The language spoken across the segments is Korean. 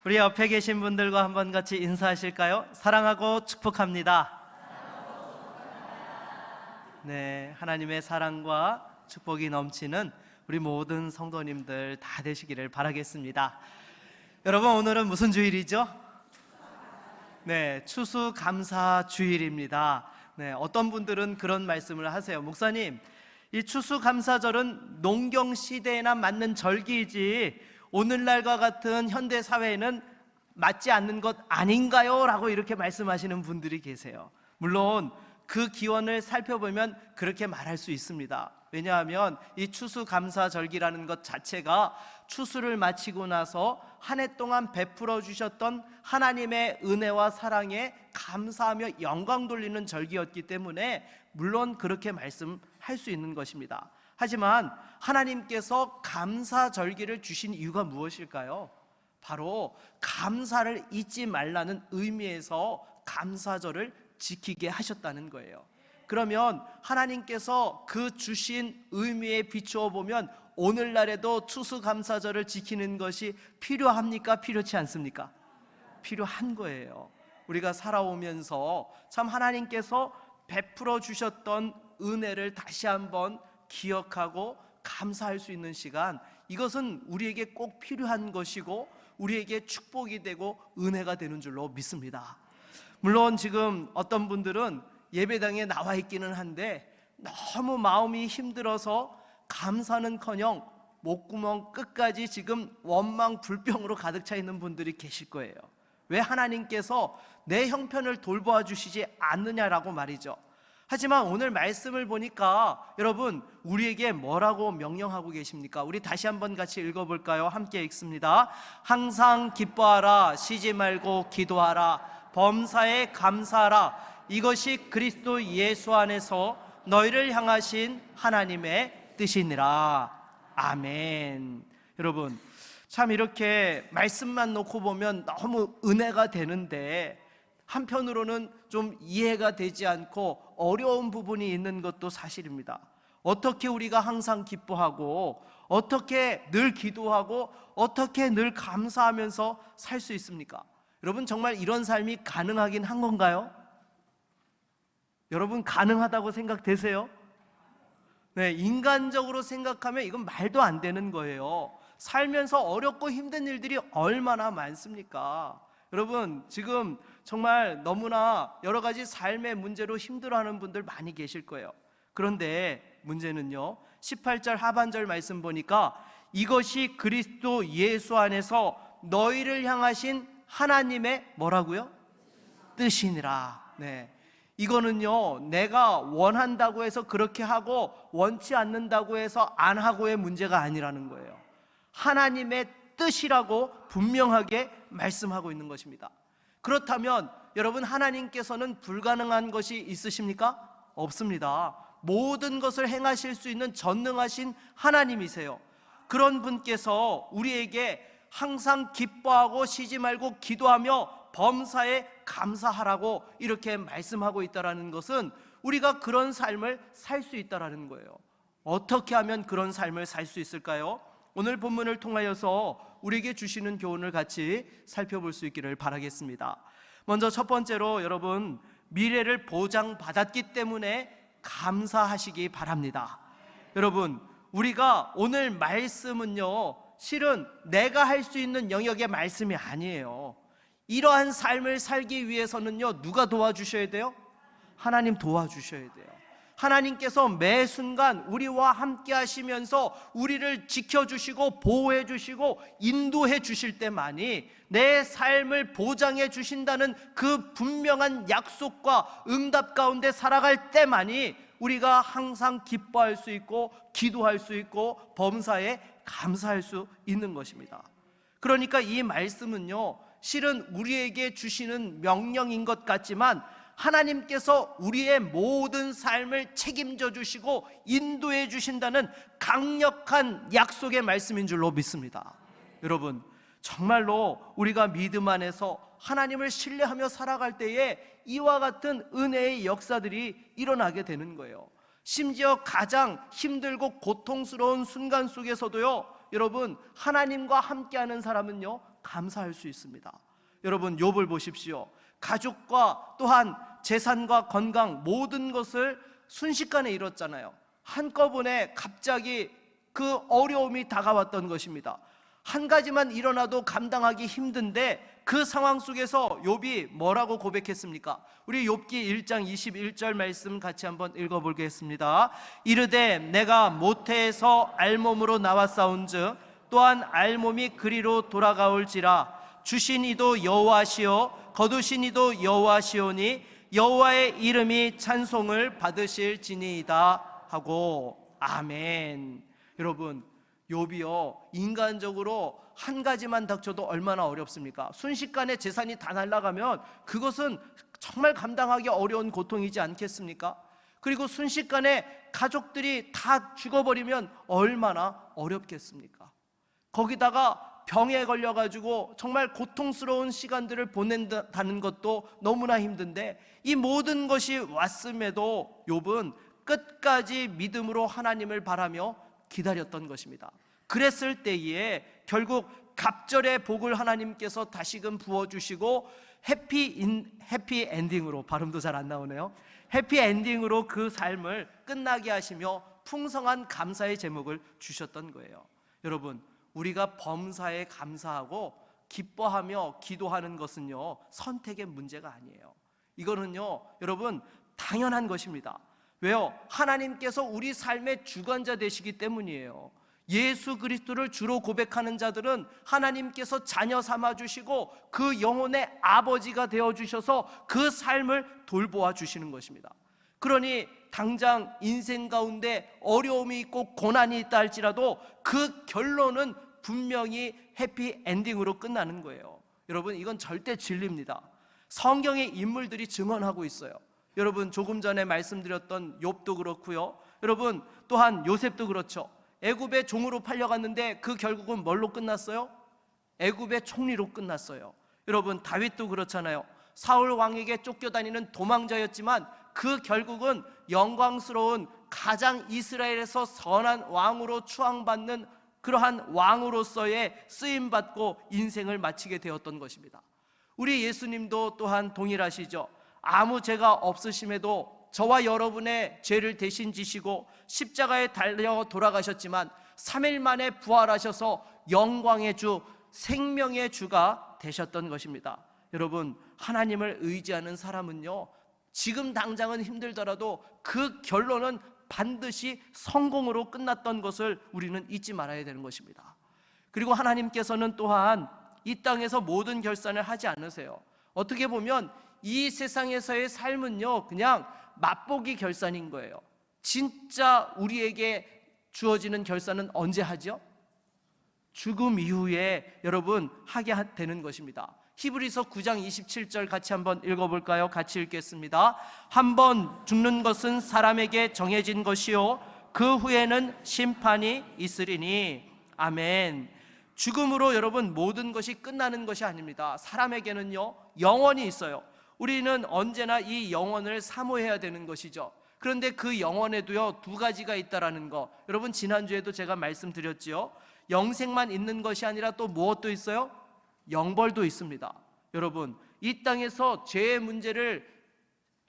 우리 옆에 계신 분들과 한번 같이 인사하실까요? 사랑하고 축복합니다. 네, 하나님의 사랑과 축복이 넘치는 우리 모든 성도님들 다 되시기를 바라겠습니다. 여러분, 오늘은 무슨 주일이죠? 네, 추수감사주일입니다. 네, 어떤 분들은 그런 말씀을 하세요. 목사님, 이 추수감사절은 농경시대에나 맞는 절기이지 오늘날과 같은 현대사회에는 맞지 않는 것 아닌가요? 라고 이렇게 말씀하시는 분들이 계세요. 물론 그 기원을 살펴보면 그렇게 말할 수 있습니다. 왜냐하면 이 추수감사절기라는 것 자체가 추수를 마치고 나서 한 해 동안 베풀어 주셨던 하나님의 은혜와 사랑에 감사하며 영광 돌리는 절기였기 때문에 물론 그렇게 말씀할 수 있는 것입니다. 하지만 하나님께서 감사절기를 주신 이유가 무엇일까요? 바로 감사를 잊지 말라는 의미에서 감사절을 지키게 하셨다는 거예요. 그러면 하나님께서 그 주신 의미에 비추어 보면 오늘날에도 추수감사절을 지키는 것이 필요합니까? 필요치 않습니까? 필요한 거예요. 우리가 살아오면서 참 하나님께서 베풀어 주셨던 은혜를 다시 한번 기억하고 감사할 수 있는 시간, 이것은 우리에게 꼭 필요한 것이고 우리에게 축복이 되고 은혜가 되는 줄로 믿습니다. 물론 지금 어떤 분들은 예배당에 나와 있기는 한데 너무 마음이 힘들어서 감사는커녕 목구멍 끝까지 지금 원망 불평으로 가득 차 있는 분들이 계실 거예요. 왜 하나님께서 내 형편을 돌보아 주시지 않느냐라고 말이죠. 하지만 오늘 말씀을 보니까 여러분, 우리에게 뭐라고 명령하고 계십니까? 우리 다시 한번 같이 읽어볼까요? 함께 읽습니다. 항상 기뻐하라, 쉬지 말고 기도하라, 범사에 감사하라. 이것이 그리스도 예수 안에서 너희를 향하신 하나님의 뜻이니라. 아멘. 여러분, 참 이렇게 말씀만 놓고 보면 너무 은혜가 되는데 한편으로는 좀 이해가 되지 않고 어려운 부분이 있는 것도 사실입니다. 어떻게 우리가 항상 기뻐하고 어떻게 늘 기도하고 어떻게 늘 감사하면서 살 수 있습니까? 여러분, 정말 이런 삶이 가능하긴 한 건가요? 여러분, 가능하다고 생각되세요? 네, 인간적으로 생각하면 이건 말도 안 되는 거예요. 살면서 어렵고 힘든 일들이 얼마나 많습니까? 여러분, 지금 정말 너무나 여러 가지 삶의 문제로 힘들어하는 분들 많이 계실 거예요. 그런데 문제는요, 18절 하반절 말씀 보니까 이것이 그리스도 예수 안에서 너희를 향하신 하나님의 뭐라고요? 뜻이니라. 네, 이거는요, 내가 원한다고 해서 그렇게 하고 원치 않는다고 해서 안 하고의 문제가 아니라는 거예요. 하나님의 뜻이라고 분명하게 말씀하고 있는 것입니다. 그렇다면 여러분, 하나님께서는 불가능한 것이 있으십니까? 없습니다. 모든 것을 행하실 수 있는 전능하신 하나님이세요. 그런 분께서 우리에게 항상 기뻐하고 쉬지 말고 기도하며 범사에 감사하라고 이렇게 말씀하고 있다는 것은 우리가 그런 삶을 살 수 있다는 거예요. 어떻게 하면 그런 삶을 살 수 있을까요? 오늘 본문을 통하여서 우리에게 주시는 교훈을 같이 살펴볼 수 있기를 바라겠습니다. 먼저 첫 번째로, 여러분, 미래를 보장받았기 때문에 감사하시기 바랍니다. 여러분, 우리가 오늘 말씀은요, 실은 내가 할 수 있는 영역의 말씀이 아니에요. 이러한 삶을 살기 위해서는요, 누가 도와주셔야 돼요? 하나님 도와주셔야 돼요. 하나님께서 매 순간 우리와 함께 하시면서 우리를 지켜주시고 보호해 주시고 인도해 주실 때만이 내 삶을 보장해 주신다는 그 분명한 약속과 응답 가운데 살아갈 때만이 우리가 항상 기뻐할 수 있고 기도할 수 있고 범사에 감사할 수 있는 것입니다. 그러니까 이 말씀은요, 실은 우리에게 주시는 명령인 것 같지만 하나님께서 우리의 모든 삶을 책임져 주시고 인도해 주신다는 강력한 약속의 말씀인 줄로 믿습니다. 여러분, 정말로 우리가 믿음 안에서 하나님을 신뢰하며 살아갈 때에 이와 같은 은혜의 역사들이 일어나게 되는 거예요. 심지어 가장 힘들고 고통스러운 순간 속에서도요, 여러분, 하나님과 함께하는 사람은요, 감사할 수 있습니다. 여러분, 욥을 보십시오. 가족과 또한 재산과 건강 모든 것을 순식간에 잃었잖아요. 한꺼번에 갑자기 그 어려움이 다가왔던 것입니다. 한 가지만 일어나도 감당하기 힘든데 그 상황 속에서 욥이 뭐라고 고백했습니까? 우리 욥기 1장 21절 말씀 같이 한번 읽어보겠습니다. 이르되 내가 모태에서 알몸으로 나왔사온즉 또한 알몸이 그리로 돌아가올지라. 주신 이도 여호와시요 거두신 이도 여호와시오니 여호와의 이름이 찬송을 받으실지니이다 하고. 아멘. 여러분, 욥이요, 인간적으로 한 가지만 닥쳐도 얼마나 어렵습니까? 순식간에 재산이 다 날아가면 그것은 정말 감당하기 어려운 고통이지 않겠습니까? 그리고 순식간에 가족들이 다 죽어버리면 얼마나 어렵겠습니까? 거기다가 병에 걸려가지고 정말 고통스러운 시간들을 보낸다는 것도 너무나 힘든데, 이 모든 것이 왔음에도 욥은 끝까지 믿음으로 하나님을 바라며 기다렸던 것입니다. 그랬을 때에 결국 갑절의 복을 하나님께서 다시금 부어주시고 해피 엔딩으로, 발음도 잘 안 나오네요. 해피 엔딩으로 그 삶을 끝나게 하시며 풍성한 감사의 제목을 주셨던 거예요. 여러분, 우리가 범사에 감사하고 기뻐하며 기도하는 것은요, 선택의 문제가 아니에요. 이거는요, 여러분, 당연한 것입니다. 왜요? 하나님께서 우리 삶의 주관자 되시기 때문이에요. 예수 그리스도를 주로 고백하는 자들은 하나님께서 자녀 삼아 주시고 그 영혼의 아버지가 되어 주셔서 그 삶을 돌보아 주시는 것입니다. 그러니 당장 인생 가운데 어려움이 있고 고난이 있다 할지라도 그 결론은 분명히 해피 엔딩으로 끝나는 거예요. 여러분, 이건 절대 진리입니다. 성경의 인물들이 증언하고 있어요. 여러분, 조금 전에 말씀드렸던 욥도 그렇고요. 여러분, 또한 요셉도 그렇죠. 애굽의 종으로 팔려갔는데 그 결국은 뭘로 끝났어요? 애굽의 총리로 끝났어요. 여러분, 다윗도 그렇잖아요. 사울 왕에게 쫓겨다니는 도망자였지만 그 결국은 영광스러운 가장 이스라엘에서 선한 왕으로 추앙받는 그러한 왕으로서의 쓰임받고 인생을 마치게 되었던 것입니다. 우리 예수님도 또한 동일하시죠. 아무 죄가 없으심에도 저와 여러분의 죄를 대신 지시고 십자가에 달려 돌아가셨지만 3일 만에 부활하셔서 영광의 주, 생명의 주가 되셨던 것입니다. 여러분, 하나님을 의지하는 사람은요, 지금 당장은 힘들더라도 그 결론은 반드시 성공으로 끝났던 것을 우리는 잊지 말아야 되는 것입니다. 그리고 하나님께서는 또한 이 땅에서 모든 결산을 하지 않으세요. 어떻게 보면 이 세상에서의 삶은요, 그냥 맛보기 결산인 거예요. 진짜 우리에게 주어지는 결산은 언제 하죠? 죽음 이후에 여러분 하게 되는 것입니다. 히브리서 9장 27절 같이 한번 읽어볼까요? 같이 읽겠습니다. 한번 죽는 것은 사람에게 정해진 것이요 그 후에는 심판이 있으리니. 아멘. 죽음으로 여러분 모든 것이 끝나는 것이 아닙니다. 사람에게는요 영원이 있어요. 우리는 언제나 이 영혼을 사모해야 되는 것이죠. 그런데 그 영혼에도요 두 가지가 있다라는 거, 여러분 지난주에도 제가 말씀드렸지요. 영생만 있는 것이 아니라 또 무엇도 있어요? 영벌도 있습니다. 여러분, 이 땅에서 죄의 문제를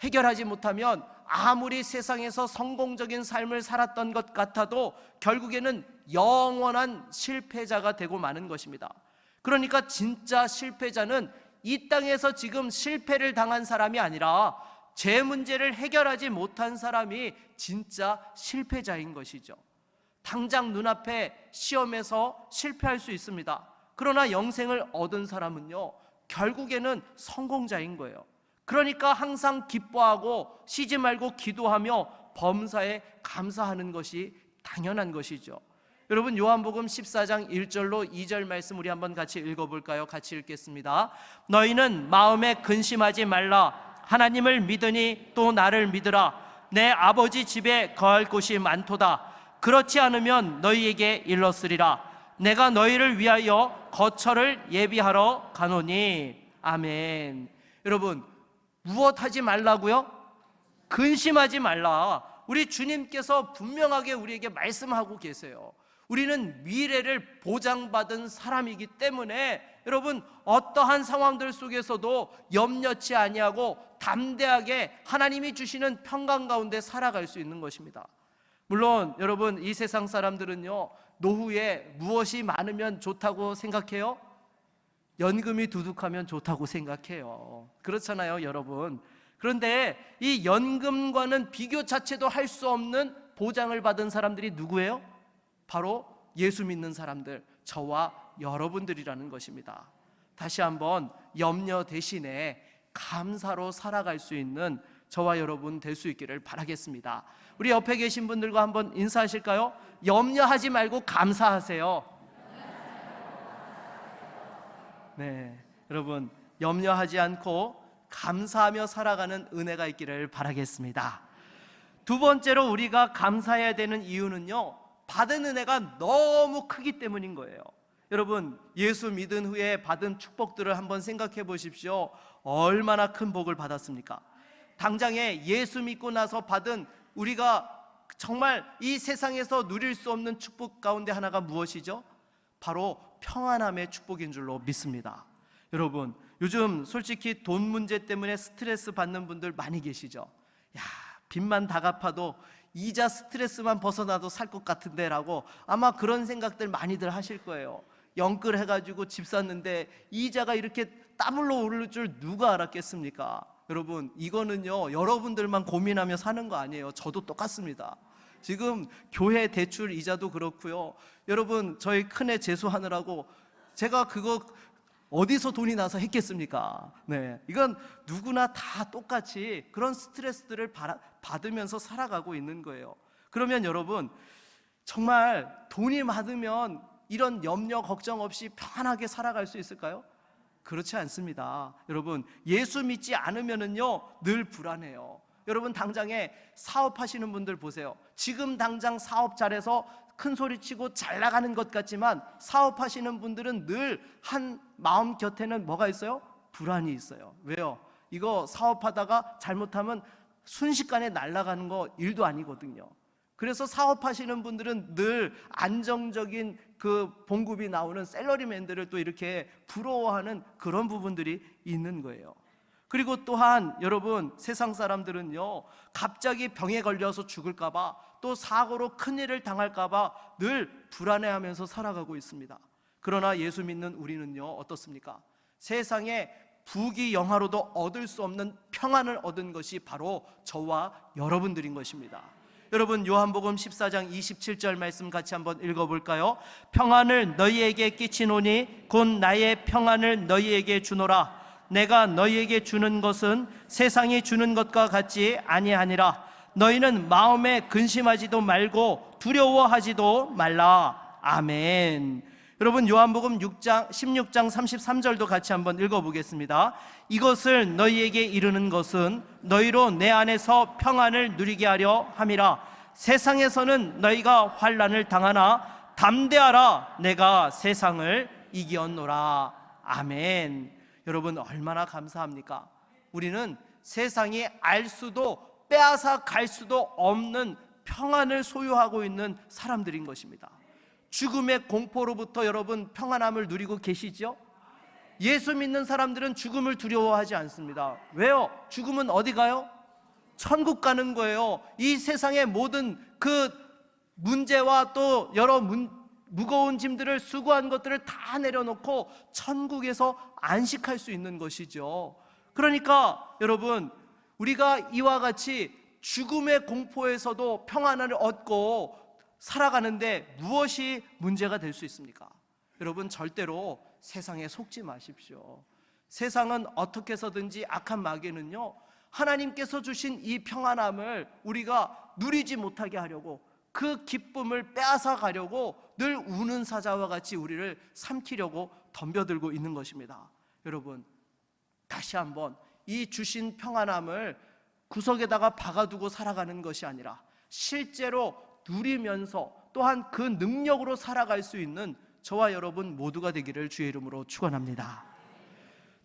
해결하지 못하면 아무리 세상에서 성공적인 삶을 살았던 것 같아도 결국에는 영원한 실패자가 되고 마는 것입니다. 그러니까 진짜 실패자는 이 땅에서 지금 실패를 당한 사람이 아니라 죄 문제를 해결하지 못한 사람이 진짜 실패자인 것이죠. 당장 눈앞에 시험에서 실패할 수 있습니다. 그러나 영생을 얻은 사람은요 결국에는 성공자인 거예요. 그러니까 항상 기뻐하고 쉬지 말고 기도하며 범사에 감사하는 것이 당연한 것이죠. 여러분, 요한복음 14장 1절로 2절 말씀 우리 한번 같이 읽어볼까요? 같이 읽겠습니다. 너희는 마음에 근심하지 말라. 하나님을 믿으니 또 나를 믿으라. 내 아버지 집에 거할 곳이 많도다. 그렇지 않으면 너희에게 일렀으리라. 내가 너희를 위하여 거처를 예비하러 가노니. 아멘. 여러분, 무엇하지 말라고요? 근심하지 말라. 우리 주님께서 분명하게 우리에게 말씀하고 계세요. 우리는 미래를 보장받은 사람이기 때문에 여러분, 어떠한 상황들 속에서도 염려치 아니하고 담대하게 하나님이 주시는 평강 가운데 살아갈 수 있는 것입니다. 물론 여러분, 이 세상 사람들은요, 노후에 무엇이 많으면 좋다고 생각해요? 연금이 두둑하면 좋다고 생각해요. 그렇잖아요, 여러분. 그런데 이 연금과는 비교 자체도 할 수 없는 보장을 받은 사람들이 누구예요? 바로 예수 믿는 사람들, 저와 여러분들이라는 것입니다. 다시 한번 염려 대신에 감사로 살아갈 수 있는 저와 여러분 될 수 있기를 바라겠습니다. 우리 옆에 계신 분들과 한번 인사하실까요? 염려하지 말고 감사하세요. 네, 여러분, 염려하지 않고 감사하며 살아가는 은혜가 있기를 바라겠습니다. 두 번째로 우리가 감사해야 되는 이유는요, 받은 은혜가 너무 크기 때문인 거예요. 여러분, 예수 믿은 후에 받은 축복들을 한번 생각해 보십시오. 얼마나 큰 복을 받았습니까? 당장에 예수 믿고 나서 받은, 우리가 정말 이 세상에서 누릴 수 없는 축복 가운데 하나가 무엇이죠? 바로 평안함의 축복인 줄로 믿습니다. 여러분, 요즘 솔직히 돈 문제 때문에 스트레스 받는 분들 많이 계시죠? 야, 빚만 다 갚아도 이자 스트레스만 벗어나도 살 것 같은데 라고 아마 그런 생각들 많이들 하실 거예요. 영끌 해가지고 집 샀는데 이자가 이렇게 따블로 오를 줄 누가 알았겠습니까? 여러분, 이거는요, 여러분들만 고민하며 사는 거 아니에요. 저도 똑같습니다. 지금 교회 대출 이자도 그렇고요. 여러분, 저희 큰애 재수하느라고 제가 그거 어디서 돈이 나서 했겠습니까? 네, 이건 누구나 다 똑같이 그런 스트레스들을 받으면서 살아가고 있는 거예요. 그러면 여러분, 정말 돈이 많으면 이런 염려 걱정 없이 편하게 살아갈 수 있을까요? 그렇지 않습니다. 여러분, 예수 믿지 않으면은요, 늘 불안해요. 여러분, 당장에 사업하시는 분들 보세요. 지금 당장 사업 잘해서 큰 소리 치고 잘 나가는 것 같지만 사업하시는 분들은 늘 한 마음 곁에는 뭐가 있어요? 불안이 있어요. 왜요? 이거 사업하다가 잘못하면 순식간에 날아가는 거 일도 아니거든요. 그래서 사업하시는 분들은 늘 안정적인 그 봉급이 나오는 샐러리맨들을 또 이렇게 부러워하는 그런 부분들이 있는 거예요. 그리고 또한 여러분, 세상 사람들은요, 갑자기 병에 걸려서 죽을까봐, 또 사고로 큰일을 당할까봐 늘 불안해하면서 살아가고 있습니다. 그러나 예수 믿는 우리는요, 어떻습니까? 세상에 부귀영화로도 얻을 수 없는 평안을 얻은 것이 바로 저와 여러분들인 것입니다. 여러분, 요한복음 14장 27절 말씀 같이 한번 읽어볼까요? 평안을 너희에게 끼치노니 곧 나의 평안을 너희에게 주노라. 내가 너희에게 주는 것은 세상이 주는 것과 같지 아니하니라. 너희는 마음에 근심하지도 말고 두려워하지도 말라. 아멘. 여러분, 요한복음 16장 33절도 같이 한번 읽어보겠습니다. 이것을 너희에게 이르는 것은 너희로 내 안에서 평안을 누리게 하려 함이라. 세상에서는 너희가 환난을 당하나 담대하라. 내가 세상을 이기었노라. 아멘. 여러분, 얼마나 감사합니까? 우리는 세상이 알 수도 빼앗아 갈 수도 없는 평안을 소유하고 있는 사람들인 것입니다. 죽음의 공포로부터 여러분 평안함을 누리고 계시죠? 예수 믿는 사람들은 죽음을 두려워하지 않습니다. 왜요? 죽음은 어디 가요? 천국 가는 거예요. 이 세상의 모든 그 문제와 또 여러 무거운 짐들을 수고한 것들을 다 내려놓고 천국에서 안식할 수 있는 것이죠. 그러니까 여러분, 우리가 이와 같이 죽음의 공포에서도 평안을 얻고 살아가는데 무엇이 문제가 될 수 있습니까? 여러분, 절대로 세상에 속지 마십시오. 세상은 어떻게 해서든지 악한 마귀는요, 하나님께서 주신 이 평안함을 우리가 누리지 못하게 하려고, 그 기쁨을 빼앗아 가려고 늘 우는 사자와 같이 우리를 삼키려고 덤벼들고 있는 것입니다. 여러분, 다시 한번 이 주신 평안함을 구석에다가 박아두고 살아가는 것이 아니라 실제로 누리면서 또한 그 능력으로 살아갈 수 있는 저와 여러분 모두가 되기를 주의 이름으로 축원합니다.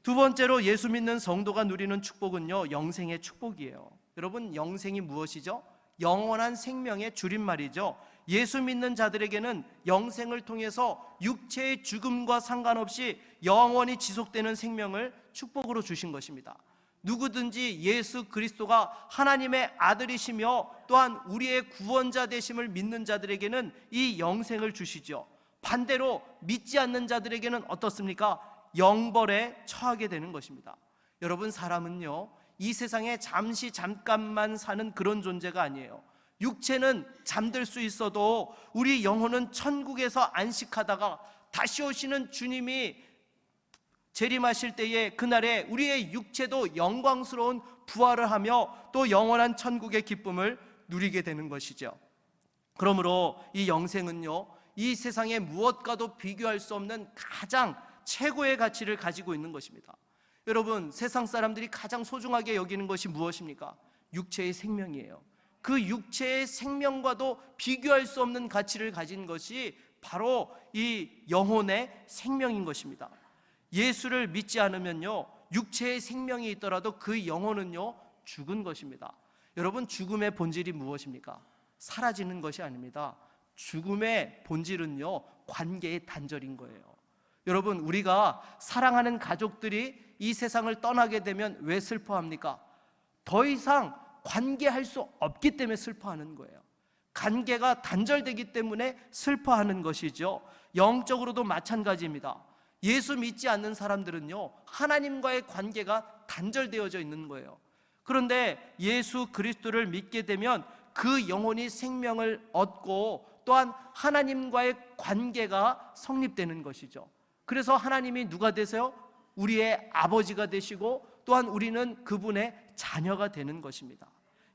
두 번째로 예수 믿는 성도가 누리는 축복은요, 영생의 축복이에요. 여러분, 영생이 무엇이죠? 영원한 생명의 줄임말이죠. 예수 믿는 자들에게는 영생을 통해서 육체의 죽음과 상관없이 영원히 지속되는 생명을 축복으로 주신 것입니다. 누구든지 예수 그리스도가 하나님의 아들이시며 또한 우리의 구원자 되심을 믿는 자들에게는 이 영생을 주시죠. 반대로 믿지 않는 자들에게는 어떻습니까? 영벌에 처하게 되는 것입니다. 여러분, 사람은요, 이 세상에 잠깐만 사는 그런 존재가 아니에요. 육체는 잠들 수 있어도 우리 영혼은 천국에서 안식하다가 다시 오시는 주님이 재림하실 때에 그날에 우리의 육체도 영광스러운 부활을 하며 또 영원한 천국의 기쁨을 누리게 되는 것이죠. 그러므로 이 영생은요, 이 세상의 무엇과도 비교할 수 없는 가장 최고의 가치를 가지고 있는 것입니다. 여러분, 세상 사람들이 가장 소중하게 여기는 것이 무엇입니까? 육체의 생명이에요. 그 육체의 생명과도 비교할 수 없는 가치를 가진 것이 바로 이 영혼의 생명인 것입니다. 예수를 믿지 않으면요, 육체의 생명이 있더라도 그 영혼은요, 죽은 것입니다. 여러분, 죽음의 본질이 무엇입니까? 사라지는 것이 아닙니다. 죽음의 본질은요, 관계의 단절인 거예요. 여러분, 우리가 사랑하는 가족들이 이 세상을 떠나게 되면 왜 슬퍼합니까? 더 이상 관계할 수 없기 때문에 슬퍼하는 거예요. 관계가 단절되기 때문에 슬퍼하는 것이죠. 영적으로도 마찬가지입니다. 예수 믿지 않는 사람들은요, 하나님과의 관계가 단절되어져 있는 거예요. 그런데 예수 그리스도를 믿게 되면 그 영혼이 생명을 얻고 또한 하나님과의 관계가 성립되는 것이죠. 그래서 하나님이 누가 되세요? 우리의 아버지가 되시고 또한 우리는 그분의 자녀가 되는 것입니다.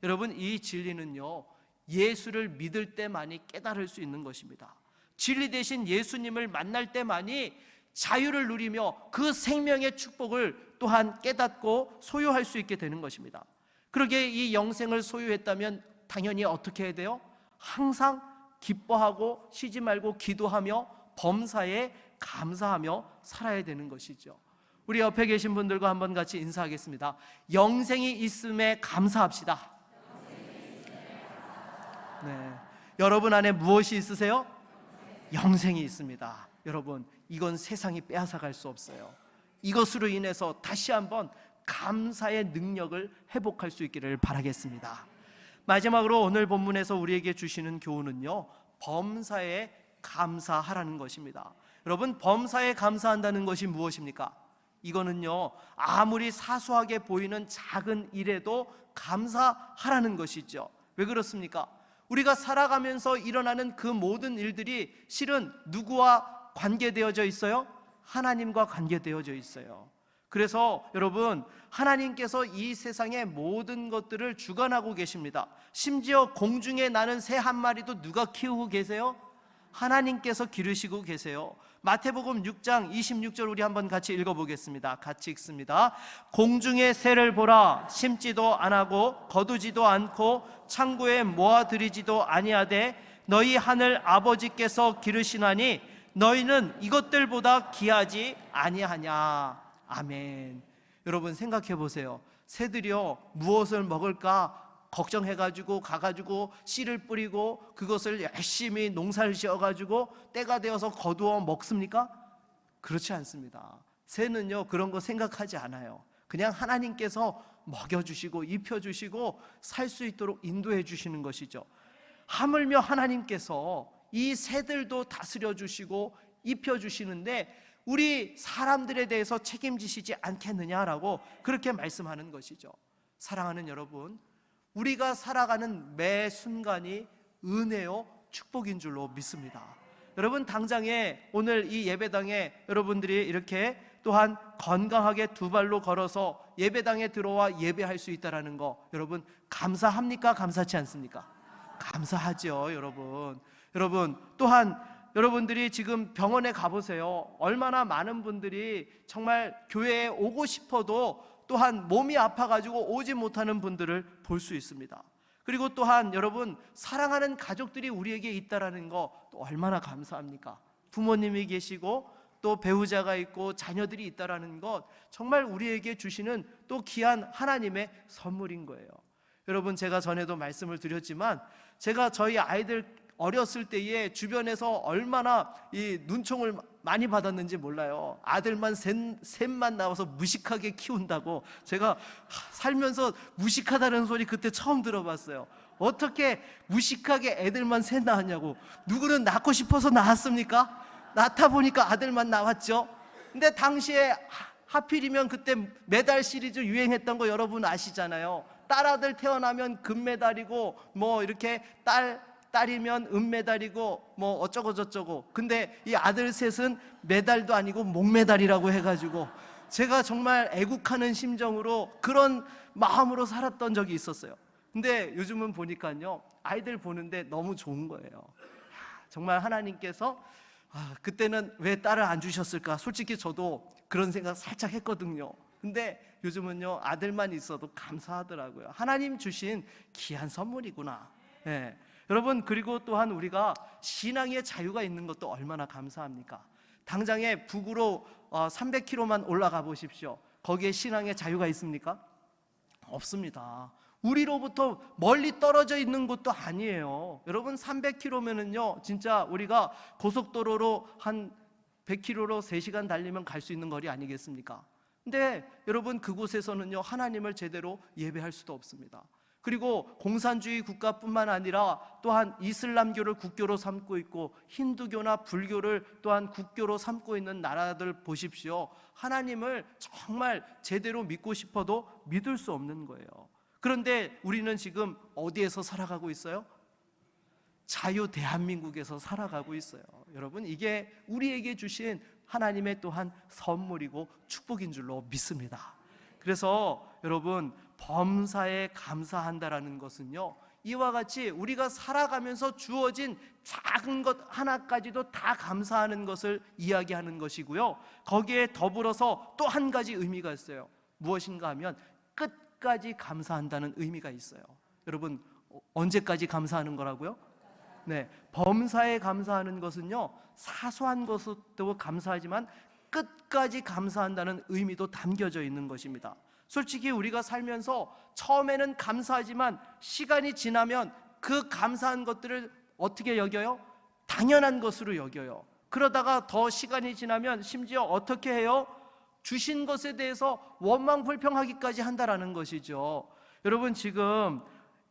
여러분, 이 진리는요, 예수를 믿을 때만이 깨달을 수 있는 것입니다. 진리 대신 예수님을 만날 때만이 자유를 누리며 그 생명의 축복을 또한 깨닫고 소유할 수 있게 되는 것입니다. 그러기에 이 영생을 소유했다면 당연히 어떻게 해야 돼요? 항상 기뻐하고 쉬지 말고 기도하며 범사에 감사하며 살아야 되는 것이죠. 우리 옆에 계신 분들과 한번 같이 인사하겠습니다. 영생이 있음에 감사합시다. 네. 여러분 안에 무엇이 있으세요? 영생이 있습니다. 여러분, 이건 세상이 빼앗아갈 수 없어요. 이것으로 인해서 다시 한번 감사의 능력을 회복할 수 있기를 바라겠습니다. 마지막으로 오늘 본문에서 우리에게 주시는 교훈은요, 범사에 감사하라는 것입니다. 여러분, 범사에 감사한다는 것이 무엇입니까? 이거는요, 아무리 사소하게 보이는 작은 일에도 감사하라는 것이죠. 왜 그렇습니까? 우리가 살아가면서 일어나는 그 모든 일들이 실은 누구와 관계되어져 있어요? 하나님과 관계되어져 있어요. 그래서 여러분, 하나님께서 이 세상의 모든 것들을 주관하고 계십니다. 심지어 공중에 나는 새 한 마리도 누가 키우고 계세요? 하나님께서 기르시고 계세요. 마태복음 6장 26절 우리 한번 같이 읽어보겠습니다. 같이 읽습니다. 공중의 새를 보라. 심지도 안하고 거두지도 않고 창고에 모아들이지도 아니하되 너희 하늘 아버지께서 기르시나니 너희는 이것들보다 귀하지 아니하냐. 아멘. 여러분, 생각해 보세요. 새들이요, 무엇을 먹을까 걱정해가지고 가가지고 씨를 뿌리고 그것을 열심히 농사를 지어가지고 때가 되어서 거두어 먹습니까? 그렇지 않습니다. 새는요, 그런 거 생각하지 않아요. 그냥 하나님께서 먹여주시고 입혀주시고 살 수 있도록 인도해 주시는 것이죠. 하물며 하나님께서 이 새들도 다스려 주시고 입혀 주시는데 우리 사람들에 대해서 책임지시지 않겠느냐라고 그렇게 말씀하는 것이죠. 사랑하는 여러분, 우리가 살아가는 매 순간이 은혜요 축복인 줄로 믿습니다. 여러분, 당장에 오늘 이 예배당에 여러분들이 이렇게 또한 건강하게 두 발로 걸어서 예배당에 들어와 예배할 수 있다는 거, 여러분 감사합니까? 감사치 않습니까? 감사하죠. 여러분 또한 여러분들이 지금 병원에 가보세요. 얼마나 많은 분들이 정말 교회에 오고 싶어도 또한 몸이 아파가지고 오지 못하는 분들을 볼 수 있습니다. 그리고 또한 여러분, 사랑하는 가족들이 우리에게 있다라는 거 또 얼마나 감사합니까? 부모님이 계시고 또 배우자가 있고 자녀들이 있다라는 것 정말 우리에게 주시는 또 귀한 하나님의 선물인 거예요. 여러분, 제가 전에도 말씀을 드렸지만 제가 저희 아이들 어렸을 때에 주변에서 얼마나 이 눈총을 많이 받았는지 몰라요. 아들만 셋만 나와서 무식하게 키운다고. 제가 살면서 무식하다는 소리 그때 처음 들어봤어요. 어떻게 무식하게 애들만 셋 낳았냐고. 누구는 낳고 싶어서 낳았습니까? 낳다 보니까 아들만 나왔죠. 근데 당시에 하필이면 그때 메달 시리즈 유행했던 거 여러분 아시잖아요. 딸아들 태어나면 금메달이고 뭐 이렇게 딸이면 은메달이고 뭐 어쩌고 저쩌고. 근데 이 아들 셋은 메달도 아니고 목메달이라고 해가지고 제가 정말 애국하는 심정으로 그런 마음으로 살았던 적이 있었어요. 근데 요즘은 보니까요, 아이들 보는데 너무 좋은 거예요. 정말 하나님께서 그때는 왜 딸을 안 주셨을까? 솔직히 저도 그런 생각 살짝 했거든요. 근데 요즘은요, 아들만 있어도 감사하더라고요. 하나님 주신 귀한 선물이구나. 네. 여러분, 그리고 또한 우리가 신앙의 자유가 있는 것도 얼마나 감사합니까? 당장에 북으로 300km만 올라가 보십시오. 거기에 신앙의 자유가 있습니까? 없습니다. 우리로부터 멀리 떨어져 있는 곳도 아니에요. 여러분, 300km면은요, 진짜 우리가 고속도로로 한 100km로 3시간 달리면 갈 수 있는 거리 아니겠습니까? 근데 여러분, 그곳에서는요, 하나님을 제대로 예배할 수도 없습니다. 그리고 공산주의 국가뿐만 아니라 또한 이슬람교를 국교로 삼고 있고 힌두교나 불교를 또한 국교로 삼고 있는 나라들 보십시오. 하나님을 정말 제대로 믿고 싶어도 믿을 수 없는 거예요. 그런데 우리는 지금 어디에서 살아가고 있어요? 자유 대한민국에서 살아가고 있어요. 여러분, 이게 우리에게 주신 하나님의 또한 선물이고 축복인 줄로 믿습니다. 그래서 여러분, 범사에 감사한다라는 것은요, 이와 같이 우리가 살아가면서 주어진 작은 것 하나까지도 다 감사하는 것을 이야기하는 것이고요, 거기에 더불어서 또 한 가지 의미가 있어요. 무엇인가 하면 끝까지 감사한다는 의미가 있어요. 여러분, 언제까지 감사하는 거라고요? 네, 범사에 감사하는 것은요, 사소한 것도 감사하지만 끝까지 감사한다는 의미도 담겨져 있는 것입니다. 솔직히 우리가 살면서 처음에는 감사하지만 시간이 지나면 그 감사한 것들을 어떻게 여겨요? 당연한 것으로 여겨요. 그러다가 더 시간이 지나면 심지어 어떻게 해요? 주신 것에 대해서 원망불평하기까지 한다라는 것이죠. 여러분, 지금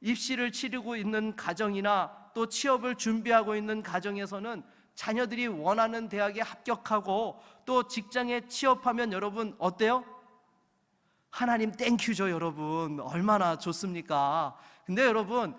입시를 치르고 있는 가정이나 또 취업을 준비하고 있는 가정에서는 자녀들이 원하는 대학에 합격하고 또 직장에 취업하면 여러분 어때요? 하나님 땡큐죠. 여러분, 얼마나 좋습니까? 근데 여러분,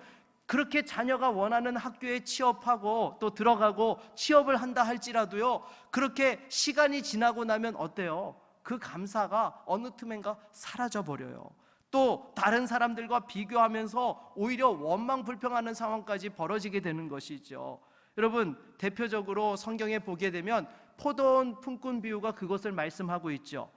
그렇게 자녀가 원하는 학교에 취업하고 또 들어가고 취업을 한다 할지라도요, 그렇게 시간이 지나고 나면 어때요? 그 감사가 어느 틈엔가 사라져버려요. 또 다른 사람들과 비교하면서 오히려 원망불평하는 상황까지 벌어지게 되는 것이죠. 여러분, 대표적으로 성경에 보게 되면 포도원 품꾼 비유가 그것을 말씀하고 있죠.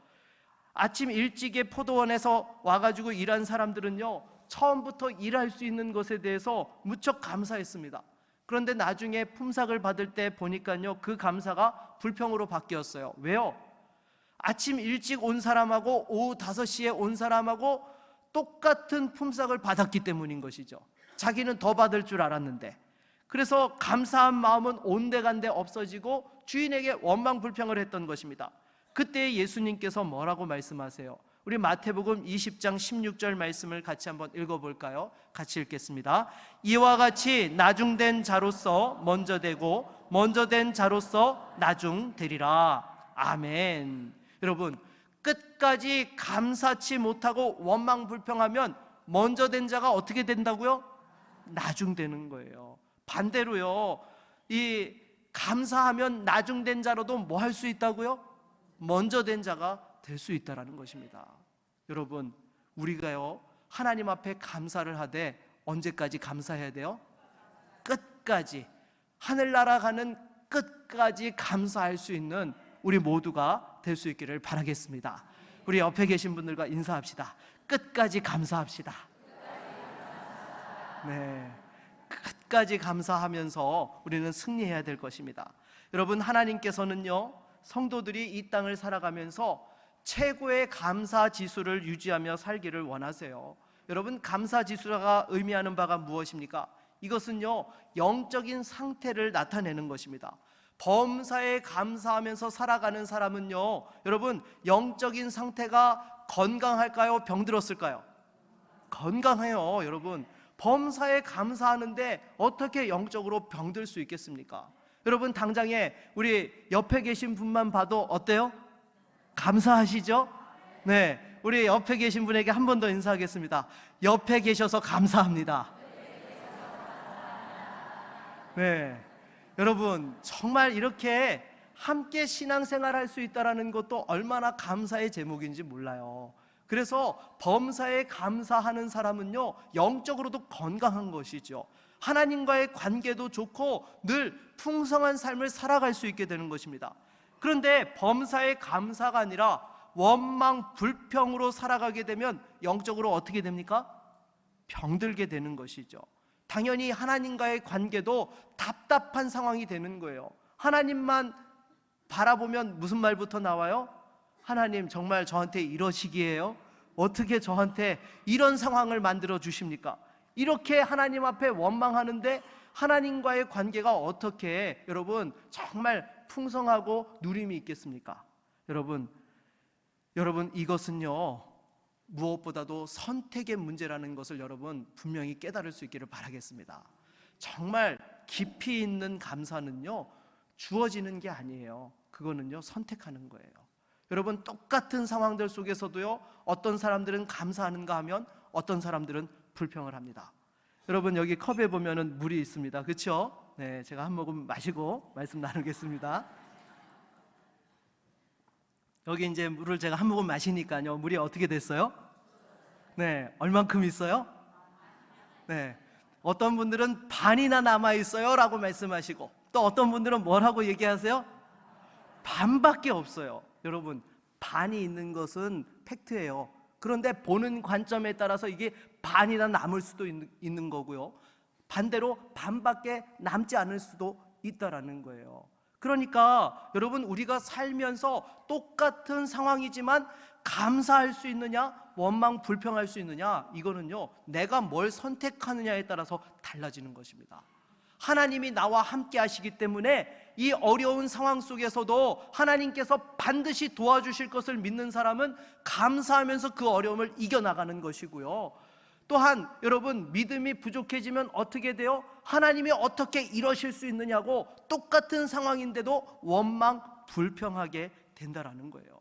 아침 일찍에 포도원에서 와가지고 일한 사람들은요, 처음부터 일할 수 있는 것에 대해서 무척 감사했습니다. 그런데 나중에 품삯을 받을 때 보니까요, 그 감사가 불평으로 바뀌었어요. 왜요? 아침 일찍 온 사람하고 오후 5시에 온 사람하고 똑같은 품삯을 받았기 때문인 것이죠. 자기는 더 받을 줄 알았는데. 그래서 감사한 마음은 온데간데 없어지고 주인에게 원망불평을 했던 것입니다. 그때 예수님께서 뭐라고 말씀하세요? 우리 마태복음 20장 16절 말씀을 같이 한번 읽어볼까요? 같이 읽겠습니다. 이와 같이 나중된 자로서 먼저 되고 먼저 된 자로서 나중되리라. 아멘. 여러분, 끝까지 감사치 못하고 원망불평하면 먼저 된 자가 어떻게 된다고요? 나중되는 거예요. 반대로요, 이 감사하면 나중된 자로도 뭐 할 수 있다고요? 먼저 된 자가 될 수 있다는 것입니다. 여러분, 우리가요, 하나님 앞에 감사를 하되 언제까지 감사해야 돼요? 끝까지, 하늘나라 가는 끝까지 감사할 수 있는 우리 모두가 될 수 있기를 바라겠습니다. 우리 옆에 계신 분들과 인사합시다. 끝까지 감사합시다. 네, 끝까지 감사하면서 우리는 승리해야 될 것입니다. 여러분, 하나님께서는요, 성도들이 이 땅을 살아가면서 최고의 감사 지수를 유지하며 살기를 원하세요. 여러분, 감사 지수가 의미하는 바가 무엇입니까? 이것은요, 영적인 상태를 나타내는 것입니다. 범사에 감사하면서 살아가는 사람은요, 여러분, 영적인 상태가 건강할까요? 병들었을까요? 건강해요. 여러분, 범사에 감사하는데 어떻게 영적으로 병들 수 있겠습니까? 여러분, 당장에 우리 옆에 계신 분만 봐도 어때요? 감사하시죠? 네, 우리 옆에 계신 분에게 한 번 더 인사하겠습니다. 옆에 계셔서 감사합니다. 네, 여러분, 정말 이렇게 함께 신앙생활 할 수 있다는 것도 얼마나 감사의 제목인지 몰라요. 그래서 범사에 감사하는 사람은요, 영적으로도 건강한 것이죠. 하나님과의 관계도 좋고 늘 풍성한 삶을 살아갈 수 있게 되는 것입니다. 그런데 범사에 감사가 아니라 원망, 불평으로 살아가게 되면 영적으로 어떻게 됩니까? 병들게 되는 것이죠. 당연히 하나님과의 관계도 답답한 상황이 되는 거예요. 하나님만 바라보면 무슨 말부터 나와요? 하나님, 정말 저한테 이러시기에요? 어떻게 저한테 이런 상황을 만들어 주십니까? 이렇게 하나님 앞에 원망하는데 하나님과의 관계가 어떻게 여러분 정말 풍성하고 누림이 있겠습니까? 여러분 이것은요, 무엇보다도 선택의 문제라는 것을 여러분 분명히 깨달을 수 있기를 바라겠습니다. 정말 깊이 있는 감사는요, 주어지는 게 아니에요. 그거는요, 선택하는 거예요. 여러분, 똑같은 상황들 속에서도요, 어떤 사람들은 감사하는가 하면 어떤 사람들은 불평을 합니다. 여러분, 여기 컵에 보면은 물이 있습니다. 그렇죠? 네, 제가 한 모금 마시고 말씀 나누겠습니다. 여기 이제 물을 제가 한 모금 마시니까요, 물이 어떻게 됐어요? 네, 얼만큼 있어요? 네, 어떤 분들은 반이나 남아 있어요 라고 말씀하시고, 또 어떤 분들은 뭐라고 얘기하세요? 반밖에 없어요. 여러분, 반이 있는 것은 팩트예요. 그런데 보는 관점에 따라서 이게 반이나 남을 수도 있는 거고요, 반대로 반밖에 남지 않을 수도 있다라는 거예요. 그러니까 여러분, 우리가 살면서 똑같은 상황이지만 감사할 수 있느냐, 원망 불평할 수 있느냐, 이거는요, 내가 뭘 선택하느냐에 따라서 달라지는 것입니다. 하나님이 나와 함께 하시기 때문에 이 어려운 상황 속에서도 하나님께서 반드시 도와주실 것을 믿는 사람은 감사하면서 그 어려움을 이겨나가는 것이고요, 또한 여러분, 믿음이 부족해지면 어떻게 돼요? 하나님이 어떻게 이러실 수 있느냐고 똑같은 상황인데도 원망 불평하게 된다라는 거예요.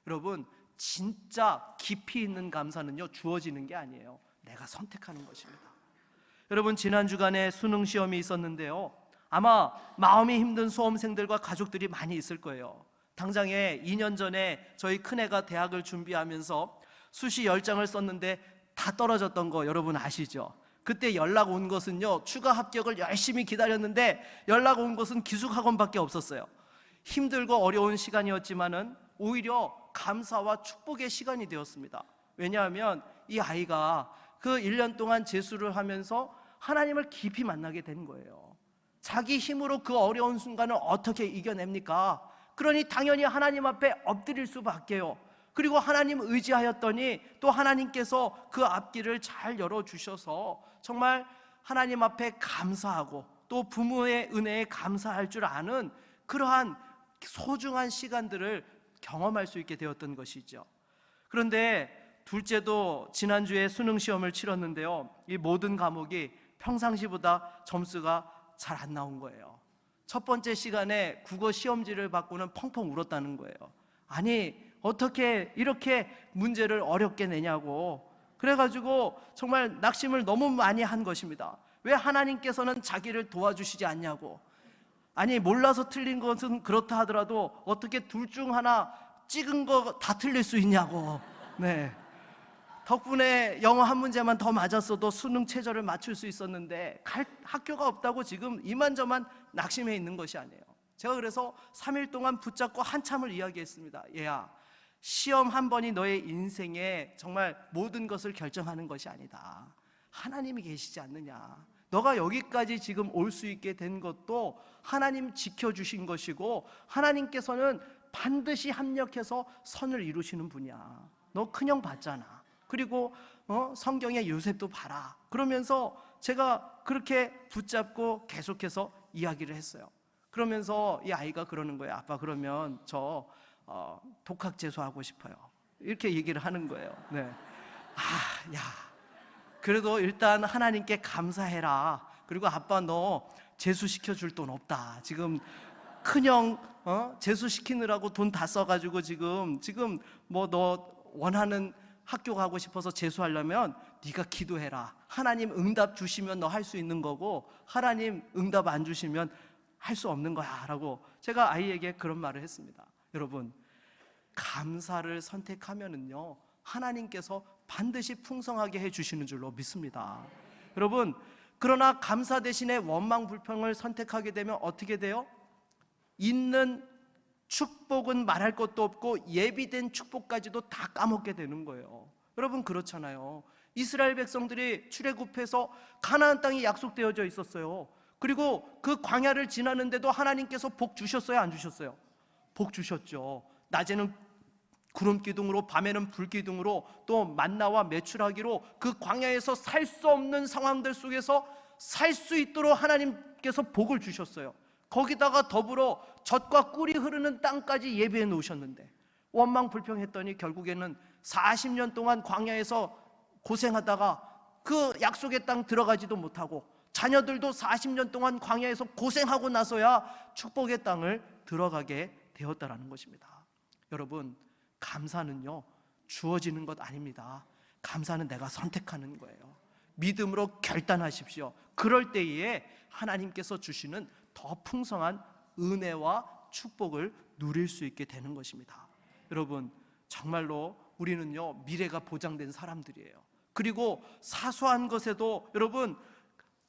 여러분, 진짜 깊이 있는 감사는요, 주어지는 게 아니에요. 내가 선택하는 것입니다. 여러분, 지난 주간에 수능 시험이 있었는데요, 아마 마음이 힘든 수험생들과 가족들이 많이 있을 거예요. 당장에 2년 전에 저희 큰애가 대학을 준비하면서 수시 10장을 썼는데 다 떨어졌던 거 여러분 아시죠? 그때 연락 온 것은요, 추가 합격을 열심히 기다렸는데 연락 온 것은 기숙학원밖에 없었어요. 힘들고 어려운 시간이었지만은 오히려 감사와 축복의 시간이 되었습니다. 왜냐하면 이 아이가 그 1년 동안 재수를 하면서 하나님을 깊이 만나게 된 거예요. 자기 힘으로 그 어려운 순간을 어떻게 이겨냅니까? 그러니 당연히 하나님 앞에 엎드릴 수밖에요. 그리고 하나님 의지하였더니 또 하나님께서 그 앞길을 잘 열어주셔서 정말 하나님 앞에 감사하고 또 부모의 은혜에 감사할 줄 아는 그러한 소중한 시간들을 경험할 수 있게 되었던 것이죠. 그런데 둘째도 지난주에 수능 시험을 치렀는데요, 이 모든 과목이 평상시보다 점수가 잘 안 나온 거예요. 첫 번째 시간에 국어 시험지를 받고는 펑펑 울었다는 거예요. 아니, 어떻게 이렇게 문제를 어렵게 내냐고. 그래가지고 정말 낙심을 너무 많이 한 것입니다. 왜 하나님께서는 자기를 도와주시지 않냐고. 아니, 몰라서 틀린 것은 그렇다 하더라도 어떻게 둘 중 하나 찍은 거 다 틀릴 수 있냐고. 네, 덕분에 영어 한 문제만 더 맞았어도 수능 최저를 맞출 수 있었는데 갈 학교가 없다고 지금 이만저만 낙심해 있는 것이 아니에요. 제가 그래서 3일 동안 붙잡고 한참을 이야기했습니다. 얘야, 시험 한 번이 너의 인생에 정말 모든 것을 결정하는 것이 아니다. 하나님이 계시지 않느냐. 너가 여기까지 지금 올 수 있게 된 것도 하나님 지켜주신 것이고 하나님께서는 반드시 합력해서 선을 이루시는 분이야. 너 큰형 봤잖아. 그리고 성경의 요셉도 봐라. 그러면서 제가 그렇게 붙잡고 계속해서 이야기를 했어요. 그러면서 이 아이가 그러는 거예요. 아빠, 그러면 저 독학 재수하고 싶어요. 이렇게 얘기를 하는 거예요. 네. 야, 그래도 일단 하나님께 감사해라. 그리고 아빠, 너 재수시켜 줄 돈 없다. 지금 큰형 재수시키느라고 돈 다 써가지고 지금 뭐 너 원하는 학교 가고 싶어서 재수하려면 네가 기도해라. 하나님 응답 주시면 너 할 수 있는 거고, 하나님 응답 안 주시면 할 수 없는 거야 라고 제가 아이에게 그런 말을 했습니다. 여러분, 감사를 선택하면은요, 하나님께서 반드시 풍성하게 해주시는 줄로 믿습니다. 여러분, 그러나 감사 대신에 원망 불평을 선택하게 되면 어떻게 돼요? 있는 축복은 말할 것도 없고 예비된 축복까지도 다 까먹게 되는 거예요. 여러분, 그렇잖아요. 이스라엘 백성들이 출애굽해서 가나안 땅이 약속되어져 있었어요. 그리고 그 광야를 지나는데도 하나님께서 복 주셨어요, 안 주셨어요? 복 주셨죠. 낮에는 구름 기둥으로, 밤에는 불 기둥으로, 또 만나와 메추라기로 그 광야에서 살 수 없는 상황들 속에서 살 수 있도록 하나님께서 복을 주셨어요. 거기다가 더불어 젖과 꿀이 흐르는 땅까지 예비해 놓으셨는데 원망 불평했더니 결국에는 40년 동안 광야에서 고생하다가 그 약속의 땅 들어가지도 못하고, 자녀들도 40년 동안 광야에서 고생하고 나서야 축복의 땅을 들어가게 되었다라는 것입니다. 여러분, 감사는요, 주어지는 것 아닙니다. 감사는 내가 선택하는 거예요. 믿음으로 결단하십시오. 그럴 때에 하나님께서 주시는 더 풍성한 은혜와 축복을 누릴 수 있게 되는 것입니다. 여러분, 정말로 우리는요, 미래가 보장된 사람들이에요. 그리고 사소한 것에도 여러분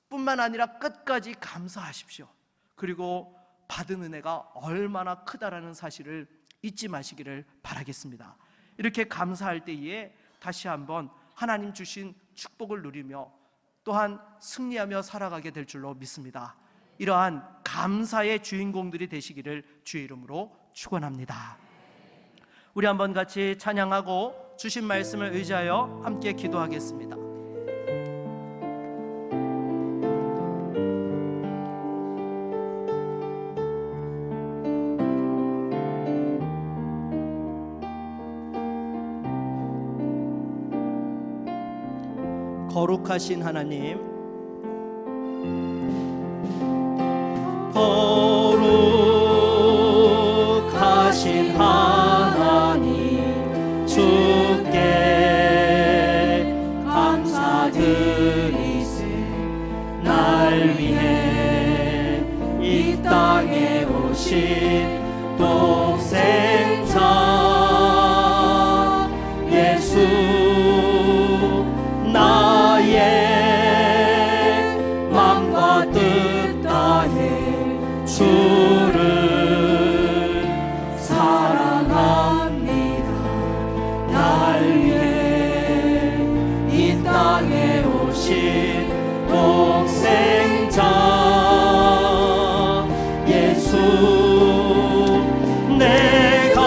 뿐만 아니라 끝까지 감사하십시오. 그리고 받은 은혜가 얼마나 크다라는 사실을 잊지 마시기를 바라겠습니다. 이렇게 감사할 때에 다시 한번 하나님 주신 축복을 누리며 또한 승리하며 살아가게 될 줄로 믿습니다. 이러한 감사의 주인공들이 되시기를 주의 이름으로 축원합니다. 우리 한번 같이 찬양하고 주신 말씀을 의지하여 함께 기도하겠습니다. 거룩하신 하나님, 거룩하신 하나님, 주께 감사드리세. 날 위해 이 땅에 오신 독생자 예수, 나의 맘과 뜻 다해 주를 사랑합니다. 날 위해 이 땅에 오신 독생자 예수, 내가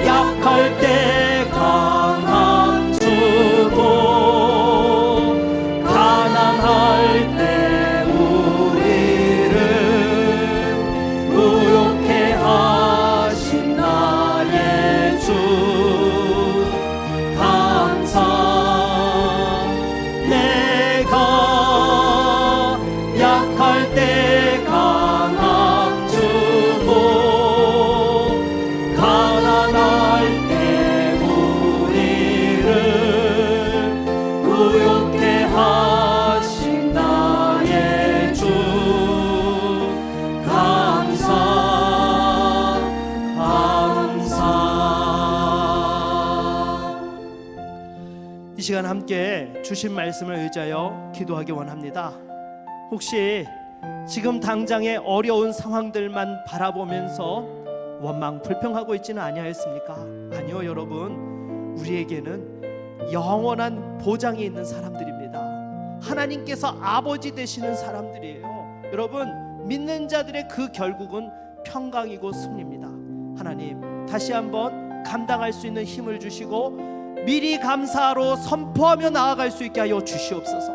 약할 때 강함 주고 가난할 때 우리를 의롭게 하신 나의 주 감사. 내가 약할 때 강함 주고 가난할 때 우리를 의롭게 하신 나의 주 감사 감사. 이 시간 함께 주신 말씀을 의지하여 기도하기 원합니다. 혹시 지금 당장의 어려운 상황들만 바라보면서 원망 불평하고 있지는 아니하였습니까? 아니요, 여러분, 우리에게는 영원한 보장이 있는 사람들입니다. 하나님께서 아버지 되시는 사람들이에요. 여러분, 믿는 자들의 그 결국은 평강이고 승리입니다. 하나님, 다시 한번 감당할 수 있는 힘을 주시고 미리 감사로 선포하며 나아갈 수 있게 하여 주시옵소서.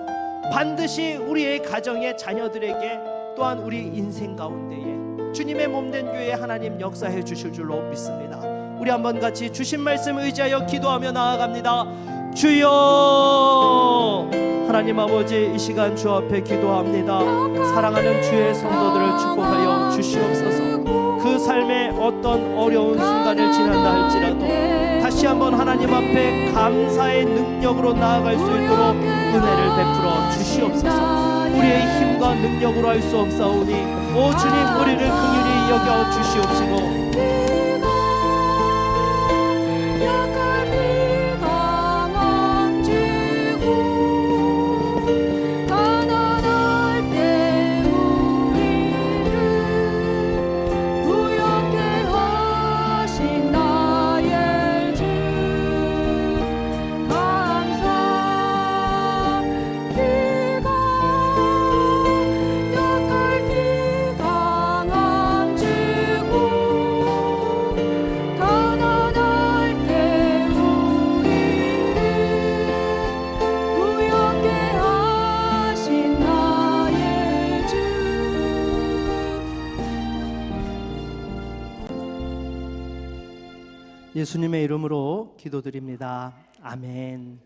반드시 우리의 가정의 자녀들에게 또한 우리 인생 가운데에 주님의 몸된 교회 하나님 역사해 주실 줄로 믿습니다. 우리 한번 같이 주신 말씀 의지하여 기도하며 나아갑니다. 주여, 하나님 아버지, 이 시간 주 앞에 기도합니다. 사랑하는 주의 성도들을 축복하여 주시옵소서. 그 삶의 어떤 어려운 순간을 지난다 할지라도 다시 한번 하나님 앞에 감사의 능력으로 나아갈 수 있도록 은혜를 베풀어 주시옵소서. 우리의 힘과 능력으로 할 수 없사오니 오 주님, 우리를 긍휼히 여겨 주시옵시고 예수님의 이름으로 기도드립니다. 아멘.